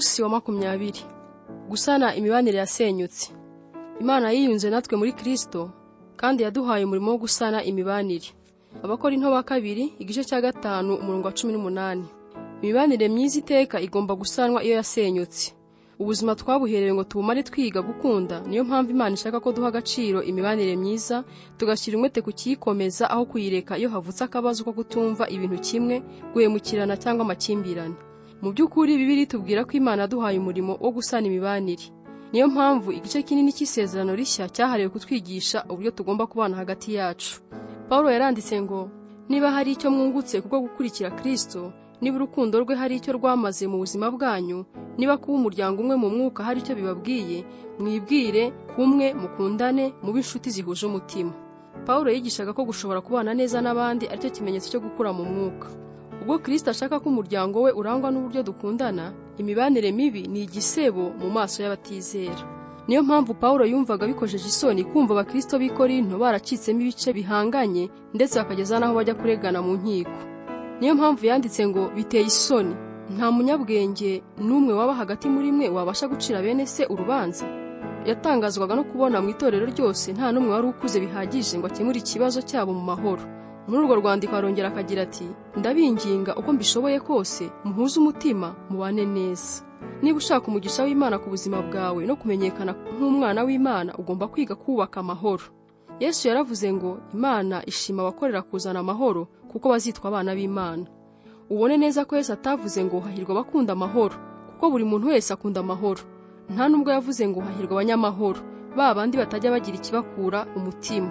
Umunsi wa 20. Gusana imibanire yasenyutse. Imana yiyunze natwe muri Kristo kandi yaduhaye umurimo wo gusana imibanire. Abakorinto ba 2 igice cya 5 umurongo wa 18. Imibanire myiza iteka igomba gusanwa iyo yasenyutse. Ubuzima twabuherewe ngo tubumare twiga gukunda, niyo mpamvu Imana ishaka ko duha agaciro imibanire myiza, tugashyira umwete ku kiyikomeza aho kuyireka iyo havutse akabazo ko kutumva ibintu kimwe, guhemukirana cyangwa amakimbirane. Mu by'ukuri Bibiliya itubwira ko Imana yaduhaye umurimo wo gusana imibanire. Niyo mpamvu igice kinini cy'isezerano rishya cyahariwe kutwigisha uburyo tugomba kubana hagati yacu. Paulo yaranditse ngo, niba hari icyo mwungutse kubwo gukurikira Kristo, niba urukundo rwe hari icyo rwamaze mu buzima bwanyu, niba kuba umuryango umwe mu mwuka hari icyo bibabwiye, mwibwire kumwe, mukundane, mube inshuti zihuje umutima. Paulo yigishaga ko gushobora kubana neza n'abandi aricyo kimenyetso cyo gukura mu mwuka. Ubwo Kristo ashaka ko umuryango we urangwa n'uburyo dukundana, imibanire mibi ni igisebo mu maso y'abatizera. Niyo mpamvu Paulo yumvaga bikojeje isoni kumva abakristo b'i Korinto baracitsemo ibice bihanganye ndetse bakageza naho bajya kuregana mu nkiko. Niyo mpamvu yanditse ngo biteye isoni, nta munyabwenge n'umwe waba hagati muri mwe wabasha gucira bene se urubanza. Yatangazwaga no kubona mu itorero ryose nta n'umwe wari ukuze bihagije ngo akemure ikibazo cyabo mu mahoro. Muri urwo rwandiko arongera akagira ati, ndabinginga uko mbishoboye kose muhuze umutima mubane neza. Niba ushaka umugisha w'Imana ku buzima bwawe no kumenyekana nk'umwana w'Imana, ugomba kwiga kubaka amahoro. Yesu yaravuze ngo Imana ishima abakorera kuzana amahoro kuko bazitwa abana b'Imana. Ubone neza ko Yesu atavuze ngo hahirwa abakunda amahoro, kuko buri muntu wese akunda amahoro. Nta nubwo yavuze ngo hahirwa abanyamahoro, ba bandi batajya bagira ikibakura umutima.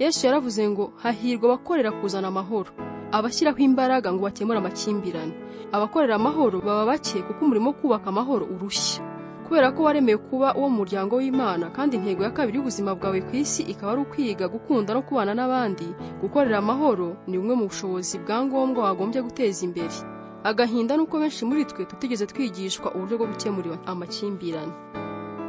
Yesu yaravuze ngo hahirwa abakorera kuzana amahoro, abashyiraho imbaraga ngo bakemure amakimbirane. Abakorera amahoro baba bake kuko umurimo wo kubaka amahoro urushya. Kubera ko waremeye kuba uwo mu muryango w'Imana kandi intego ya kabiri y'ubuzima bwawe ku isi ikaba ari ukwiga gukunda no kubana n'abandi, gukorera amahoro ni bumwe mu bushobozi bwa ngombwa wagombye guteza imbere. Agahinda nuko benshi muri twe tutigeze twigishwa uburyo bwo gukemura amakimbirane.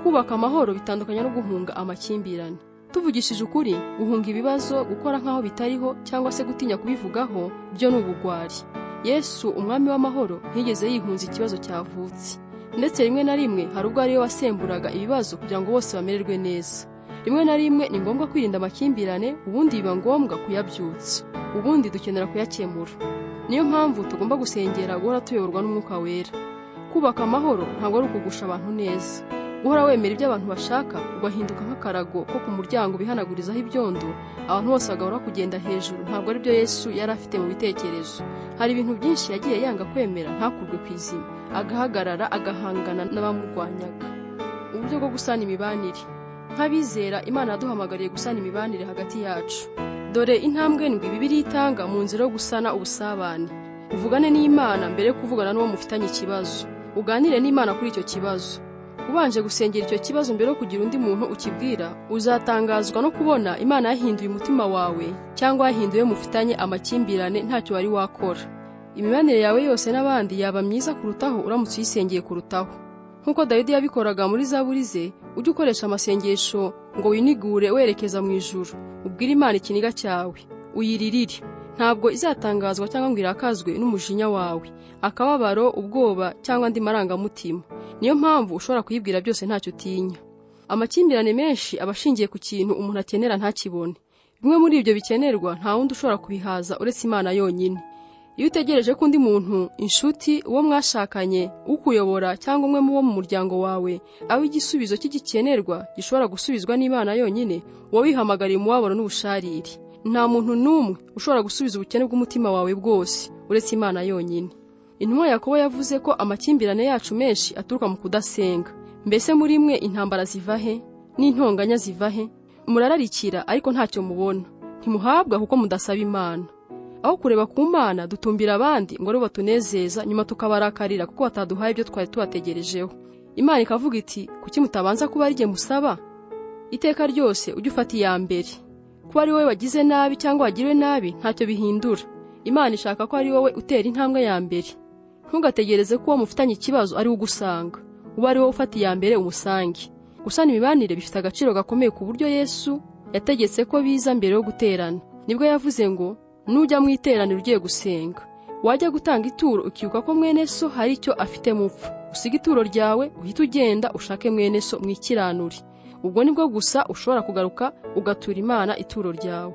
Kubaka amahoro bitandukanye no guhunga amakimbirane. Tuvugishije ukuri, guhunga ibibazo, gukora nkaho bitariho cyangwa se gutinya kubivugaho, byo ni ubugwari. Yesu umwami w'amahoro ntiyigeze yihunza ikibazo cyavutse. Ndetse rimwe na rimwe hari ubwo ariwe wasemburaga ibibazo kugira ngo bose bamererwe neza. Rimwe na rimwe ni ngombwa kwirinda amakimbirane, ubundi biba ngombwa kuyabyutsa, ubundi dukenera kuyakemura. Niyo mpamvu tugomba gusengera guhora tuyoborwa n'Umwuka Wera. Kubaka amahoro ntabwo ari ukugusha abantu neza. Guhora wemera ibyo abantu bashaka ugahinduka nk'akarago ko ku muryango bihanagurizaho ibyondo, abantu bose bagahora kugenda hejuru, ntabwo ari byo Yesu yari afite mu bitekerezo. Hari ibintu byinshi yagiye yanga kwemera ntakurwe ku izima, agahagarara agahangana n'abamurwanyaga. Uburyo bwo gusana imibanire. Nk'abizera, Imana yaduhamagariye gusana imibanire hagati yacu. Dore intambwe ndwi Bibiliya itanga mu nzira yo gusana ubusabane. Uvugane n'Imana mbere yo kuvugana n'uwo mufitanye ikibazo. Uganire n'Imana kuri icyo kibazo. Ubanje gusengera icyo kibazo mbere yo kugira undi muntu ukibwira, uzatangazwa no kubona Imana yahinduye umutima wawe cyangwa yahinduye mufitanye amakimbirane ntacyo wari wakora. Imibanire yawe yose n'abandi yaba myiza kurutaho uramutse uyisengeye kurutaho. Nk'uko Dawidi yabikoraga muri Zaburi ze, ujye ukoresha amasengesho ngo winigure werekeza mu ijuru. Ubwire Imana ikiniga cyawe, uyiririre. Ntabwo izatangazwa cyangwa ngo irakazwe n'umujinya wawe, akababaro, ubwoba cyangwa andi marangamutima. Niyo mpamvu ushobora kuyibwira byose ntacyo utinya. Amakimbirane menshi abashingiye ku kintu umuntu akenera ntakibone. Bimwe muri ibyo bikenerwa nta wundi ushobora kubihaza uretse Imana yonyine. Iyo utegereje ko undi muntu, inshuti, uwo mwashakanye, ukuyobora cyangwa umwe mu bo mu muryango wawe aho igisubizo cy'igikenerwa gishobora gusubizwa n'Imana yonyine, wowe wihamagariye umubabaro n'ubushariri. Nta muntu n'umwe ushobora gusubiza ubukene bw'umutima wawe bwose uretse Imana yonyine. Intumwa Yakobo yavuze ko amakimbirane yacu menshi aturuka mu kudasenga. Mbese muri mwe intambara ziva he? N'intonganya ziva he? Murararikira ariko ntacyo mubona, ntimuhabwa kuko mudasaba Imana. Aho kureba ku Mana dutumbira abandi ngo aribo batunezeza, nyuma tukabarakarira kuko bataduhaye ibyo twari tubategerejeho. Imana ikavuga iti, kuki mutabanza kuba ari jye musaba? Iteka ryose ujye ufata iya mbere. Kuba ari wowe wagize nabi cyangwa wagiriwe nabi ntacyo bihindura. Imana ishaka ko ari wowe utera intambwe ya mbere. Ntugategereze ko uwo mufitanye ikibazo ari ugusanga, uba ari wowe ufata iya mbere umusange. Gusana imibanire bifite agaciro gakomeye ku buryo Yesu yategetse ko biza mbere yo guterana. Nibwo yavuze ngo nujya mu iteraniro ugiye gusenga, wajya gutanga ituro ukibuka ko mwene so hari icyo afite mupfu, usiga ituro ryawe uhita ugenda ushake mwene so mwikiranuri. Ubwo nibwo gusa ushobora kugaruka ugatura Imana ituro ryawe.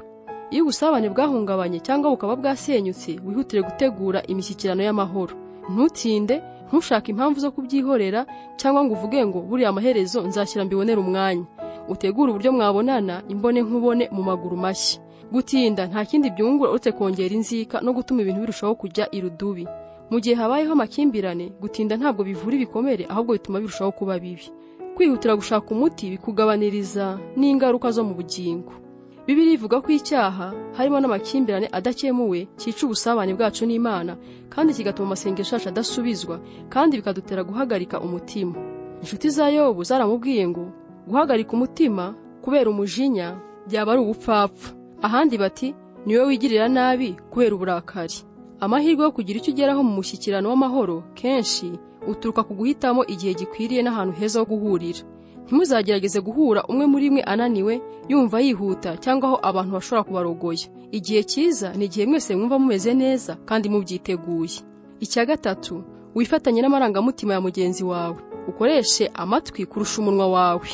Iyo ubusabane bwahungabanye cyangwa bukaba bwasenyutse, wihutire gutegura imishyikirano y'amahoro. Ntutinde, ntushake impamvu zo kubyihorera cyangwa ngo uvuge ngo buriya amaherezo nzashyira mbibonera umwanya. Utegura uburyo mwabonana imbone nkubone mu maguru mashya. Gutinda nta kindi byungura uretse kongera inzika no gutuma ibintu birushaho kujya irudubi. Mu gihe habayeho amakimbirane, gutinda ntabwo bivura ibikomere, ahubwo bituma birushaho kuba bibi. Kwihutira gushaka umuti bikugabaniriza n'ingaruka zo mu bugingo. Bibiliya ivuga ko icyaha harimo n'amakimbirane adakemuwe cyica ubusabane bwacu n'Imana, kandi kigatuma amasengesho yacu adasubizwa, kandi bikadutera guhagarika umutima. Inshuti za Yobu zaramubwiye ngo guhagarika umutima kubera umujinya byaba ari ubupfapfa. Ahandi bati niwe wigirira nabi kubera uburakari. Amahirwe yo kugira icyo ugeraho mu mushyikirano w'amahoro kenshi uturuka ku guhitamo igihe gikwiriye n'ahantu heza ho guhurira. Ntimuzagerageze guhura umwe muri mwe ananiwe, yumva yihuta, cyangwa aho abantu bashobora kubarogoya. Igihe cyiza ni igihe mwese mwumva mumeze neza kandi mubyiteguye. Icya gatatu, wifatanye n'amarangamutima ya mugenzi wawe. Ukoreshe amatwi kurusha umunwa wawe.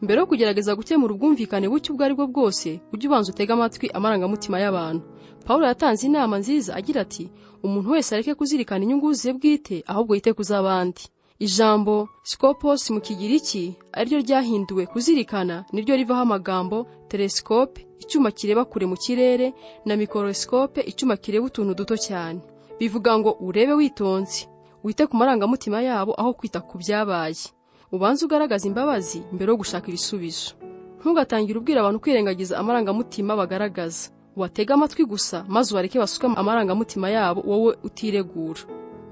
Mbere yo kugerageza gukemura ubwumvikane bucyo ubwo ari bwo bwose, ujye ubanza utega amatwi amarangamutima y'abantu. Pawulo yatanze inama nziza agira ati, umuntu wese areke kuzirikana inyungu ze bwite, ahubwo yite kuz'abandi. Ijambo skopos mu Kigiriki ariryo ryahinduwe kuzirikana, niryo rivaho amagambo telescope, icyuma kireba kure mu kirere, na microscope, icyuma kireba utuntu duto cyane. Bivuga ngo urebe witonze, wite ku marangamutima yabo aho kwita ku byabaye. Ubanze ugaragaza imbabazi mbere yo gushaka ibisubizo. Ntugatangire ubwira abantu kwirengagiza amarangamutima bagaragaza. Watega amatwi gusa maze ubareke basuka amarangamutima yabo wowe utiregura.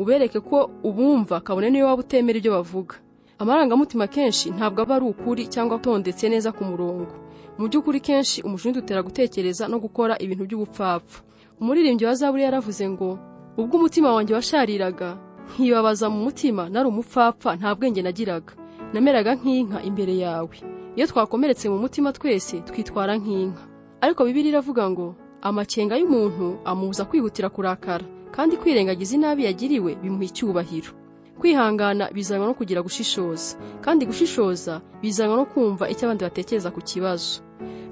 Ubereke ko ubumva kabone niyo waba utemera ibyo bavuga. Amarangamutima kenshi ntabwo aba ari ukuri cyangwa atondetse neza ku murongo. Mu by'ukuri kenshi umujinya utera gutekereza no gukora ibintu by'ubupfapfa. Umuririmbyi wa Zaburi yaravuze ngo, ubwo umutima wanjye washariraga, nkibabaza mu mutima, nari umupfapfa nta bwenge nagiraga. Nameraga nk'inka imbere yawe. Iyo twakomeretse mu mutima twese twitwara nk'inka. Ariko Bibiliya iravuga ngo amakenga y'umuntu amubuza kwihutira kurakara, kandi kwirengagiza inabi yagiriwe bimuha icyubahiro. Kwihangana bizanwa no kugira gushishoza, kandi gushishoza bizanwa no kumva icyo abandi batekereza ku kibazo.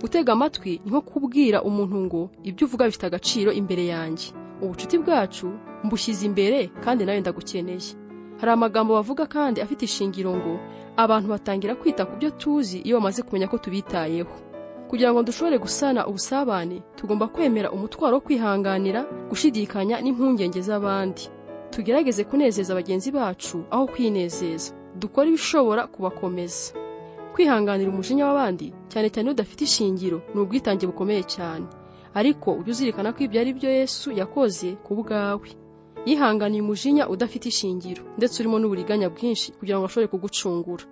Gutega amatwi ni nko kubwira umuntu ngo ibyo uvuga bifite agaciro imbere yanjye. Ubucuti bwacu mbushyize imbere kandi nawe ndagukeneye. Hari amagambo bavuga kandi afite ishingiro ngo abantu batangira kwita ku byo tuzi iyo bamaze kumenya ko tubitayeho. Kugira ngo dushobore gusana ubusabane, tugomba kwemera umutwaro wo kwihanganira, gushidikanya n'impungenge z'abandi. Tugerageze kunezeza bagenzi bacu aho kwinezeza. Dukore ibishobora kubakomeza. Kwihanganira umujinya w'abandi, cyane cyane udafite ishingiro, ni ubwitange bukomeye cyane. Ariko ujye uzirikana ko ibyo ari byo Yesu yakoze ku bwawe. Yihanganiye umujinya udafite ishingiro, ndetse urimo n'uburiganya bwinshi kugira ngo ashobore kugucungura.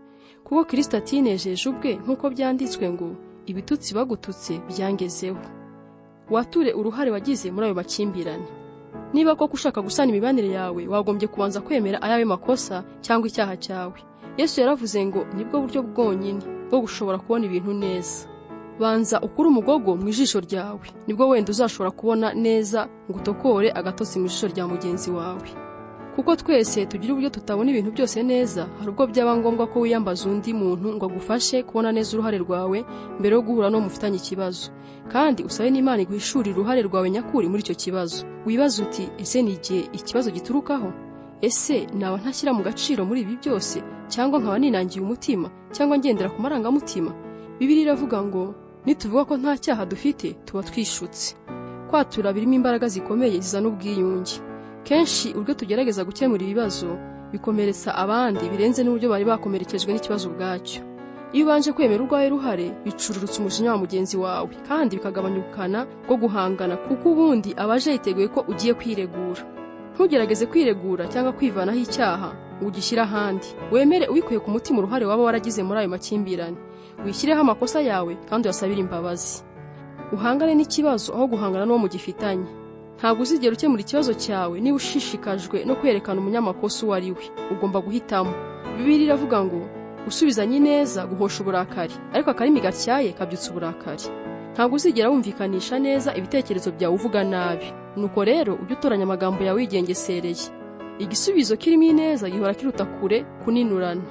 Kuko Kristo atinejeje ubwe nk'uko byanditswe ngo, ibitutsi bagututse byangezeho. Wature uruhare wagize muri ayo makimbirane. Niba koko ushaka gusana imibanire yawe, wagombye kubanza kwemera ayawe makosa cyangwa icyaha cyawe. Yesu yaravuze ngo nibwo buryo bwonyine bwo gushobora kubona ibintu neza. Banza ukure umugogo mu ijisho ryawe, nibwo wenda uzashobora kubona neza ngo utokore agatotsi mu ijisho rya mugenzi wawe. Kuko twese tugira uburyo tutabona ibintu byose neza, hari ubwo byaba ngombwa ko wiyambaza undi muntu ngo agufashe kubona neza uruhare rwawe mbere yo guhura no mufitanye ikibazo. Kandi usabe n'Imana iguhishurira uruhare rwawe nyakuri muri icyo kibazo. Wibaza uti, ese ni igihe ikibazo giturukaho? Ese naba ntashyira mu gaciro muri ibi byose, cyangwa nkaba ninangiye umutima, cyangwa ngendera ku marangamutima? Bibiliya iravuga ngo nituvuga ko nta cyaha dufite, tuba twishutse. Kwatura birimo imbaraga zikomeye zizana ubwiyunge. Kenshi ubwo tugerageza gukemura ibibazo, bikomeretsa abandi birenze n'uburyo bari bakomerekejwe n'ikibazo ubwacyo. Iyo ubanje kwemera urwawe ruhare, bicururutsa umujinya wa mugenzi wawe, kandi bikagabanyukana bwo guhangana, kuko ubundi abaje yiteguye ko ugiye kwiregura. Ntugerageze kwiregura cyangwa kwivanaho icyaha ngo ugishyire ahandi. Wemere ubikuye ku mutima uruhare waba waragize muri ayo makimbirane. Wishyireho amakosa yawe kandi uyasabire imbabazi. Uhangane n'ikibazo aho guhangana n'uwo mugifitanye. Ntabwo uzigera ukemura ikibazo cyawe niba ushishikajwe no kwerekana umunyamakosa uwo ari we. Ugomba guhitamo. Bibiliya iravuga ngo usubizanye neza guhosha uburakari, ariko akarimi gatyaye kabyutsa uburakari. Ntabwo uzigera wumvikanisha neza ibitekerezo byawe uvuga nabi. nuko rero ujye utoranya amagambo yawe wigengesereye. Igisubizo kirimo ineza gihora kiruta kure kuninurana.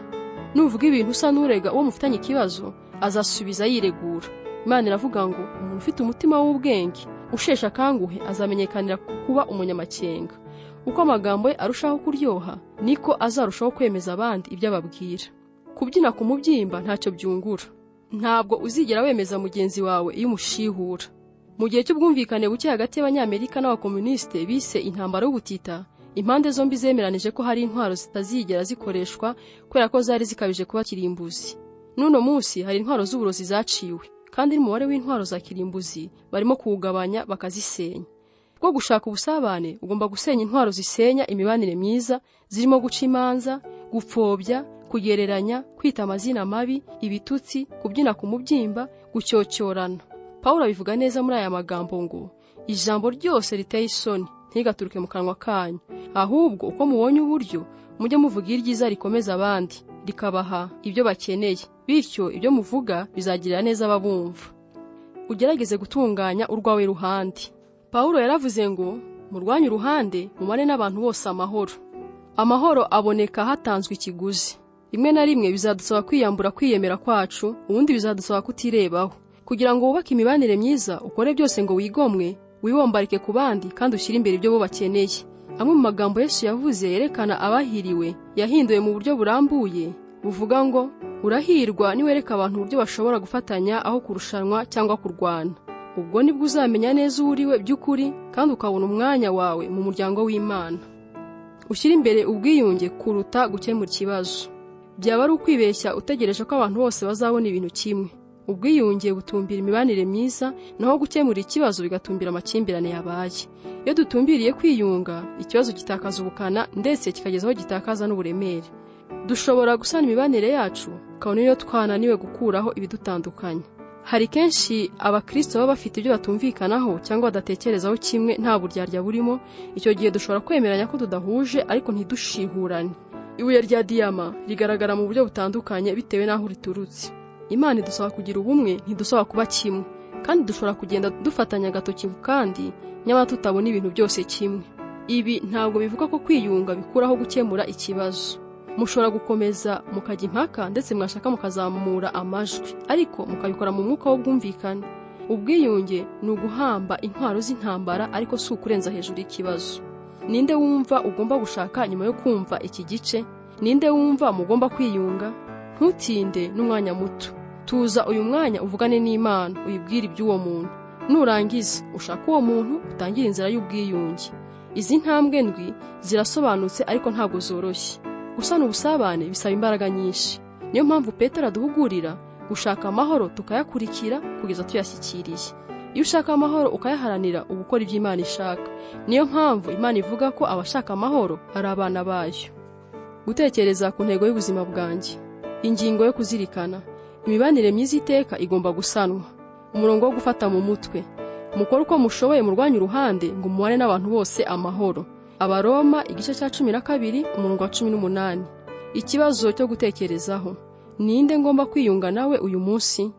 Nuvuga ibintu usa n'urega uwo mufitanye ikibazo, azasubiza yiregura. Imana iravuga ngo umuntu ufite umutima w'ubwenge ushesha akanguhe azamenyekanira kuba umunyamakenga. Uko amagambo ye arushaho kuryoha, niko azarushaho kwemeza abandi ibyo ababwira. Kubyina ku mubyimba ntacyo byungura. Ntabwo uzigera wemeza mugenzi wawe iyo umushihura. Mu gihe cy'ubwumvikane buke hagati y'Abanyamerika n'Abakomunisite bise intambara y'ubutita, impande zombi zemeranije ko hari intwaro zitazigera zikoreshwa kubera ko zari zikabije kuba kirimbuzi. N'uno munsi hari intwaro z'uburozi zaciwe, kandi n'umubare w'intwaro za kirimbuzi barimo kuwugabanya bakazisenya. Bwo gushaka ubusabane ugomba gusenya intwaro zisenya imibanire myiza, zirimo guca imanza, gupfobya, kugereranya, kwita amazina mabi, ibitutsi, kubyina ku mubyimba, gucyocyorana. Pawulo abivuga neza muri aya magambo ngo ijambo ryose riteye isoni ntigaturuke mu kanwa kanyu, ahubwo uko mubonye uburyo mujye muvuga iryiza rikomeza abandi, rikabaha ibyo bakeneye, bityo ibyo muvuga bizagirira neza ababumva. Ugerageze gutunganya urwawe ruhande. Pawulo yaravuze ngo murwanye uruhande mumane n'abantu bose amahoro. Amahoro aboneka hatanzwe ikiguzi. Rimwe na rimwe bizadusaba kwiyambura kwiyemera kwacu, ubundi bizadusaba kutirebaho. Kugira ngo wubake imibanire myiza, ukore byose ngo wigomwe, wibombarike ku bandi kandi ushyire imbere ibyo bo bakeneye. Amwe mu magambo Yesu yavuze yerekana abahiriwe yahinduwe mu buryo burambuye, buvuga ngo urahirwa niwereka abantu uburyo bashobora gufatanya aho kurushanwa cyangwa kurwana. Ubwo nibwo uzamenya neza uriwe by'ukuri kandi ukabona umwanya wawe mu muryango w'Imana. Ushyira imbere ubwiyunge kuruta gukemura ikibazo. Byaba ari ukwibeshya utegereje ko abantu bose bazabona ibintu kimwe. Ubwiyunge butumbira imibanire myiza, naho gukemura ikibazo bigatumbira amakimbirane yabaye. Iyo dutumbiriye kwiyunga, ikibazo gitakaza ubukana ndetse kikageza aho gitakaza n'uburemere. Dushobora gusana imibanire yacu kabone iyo twananiwe gukuraho ibidutandukanya. Hari kenshi abakristo baba bafite ibyo batumvikanaho cyangwa badatekerezaho kimwe nta buryarya burimo. Icyo gihe dushobora kwemeranya ko tudahuje ariko ntidushihurane. Ibuye rya diyama rigaragara mu buryo butandukanye bitewe n'aho riturutse. Imana idusaba kugira ubumwe, ntidusaba kuba kimwe, kandi dushobora kugenda dufatanya agatoki kandi nyamara tutabona ibintu byose kimwe. Ibi ntabwo bivuga ko kwiyunga bikuraho gukemura ikibazo. Mushobora gukomeza mukajya impaka ndetse mwashaka mukazamura amajwi, ariko mukabikora mu mwuka w'ubwumvikane. Ubwiyunge ni uguhamba intwaro z'intambara, ariko si ukurenza hejuru y'ikibazo. Ninde wumva ugomba gushaka nyuma yo kumva iki gice? Ninde wumva mugomba kwiyunga? Ntutinde n'umwanya muto. Tuza uyu mwanya uvugane n'Imana, uyibwire iby'uwo muntu. Nurangiza ushaka uwo muntu utangira inzira y'ubwiyunge. Izi ntambwe ndwi zirasobanutse ariko ntabwo zoroshye. Gusana ubusabane bisaba imbaraga nyinshi. Niyo mpamvu Petero aduhugurira gushaka amahoro tukayakurikira kugeza tuyashyikiriye. Iyo ushaka amahoro ukayaharanira uba ukora ibyo Imana ishaka. Niyo mpamvu Imana ivuga ko abashaka amahoro ari abana bayo. Gutekereza ku ntego y'ubuzima bwanjye. Ingingo yo kuzirikana. Imibanire myiza iteka igomba gusanwa. Umurongo wo gufata mu mutwe. Mukore uko mushoboye murwanye uruhande ngo mubane n'abantu bose amahoro. Abaroma igice cya 12 umurongo wa 18. Ikibazo cyo gutekerezaho. Ninde ngomba kwiyunga nawe uyu munsi?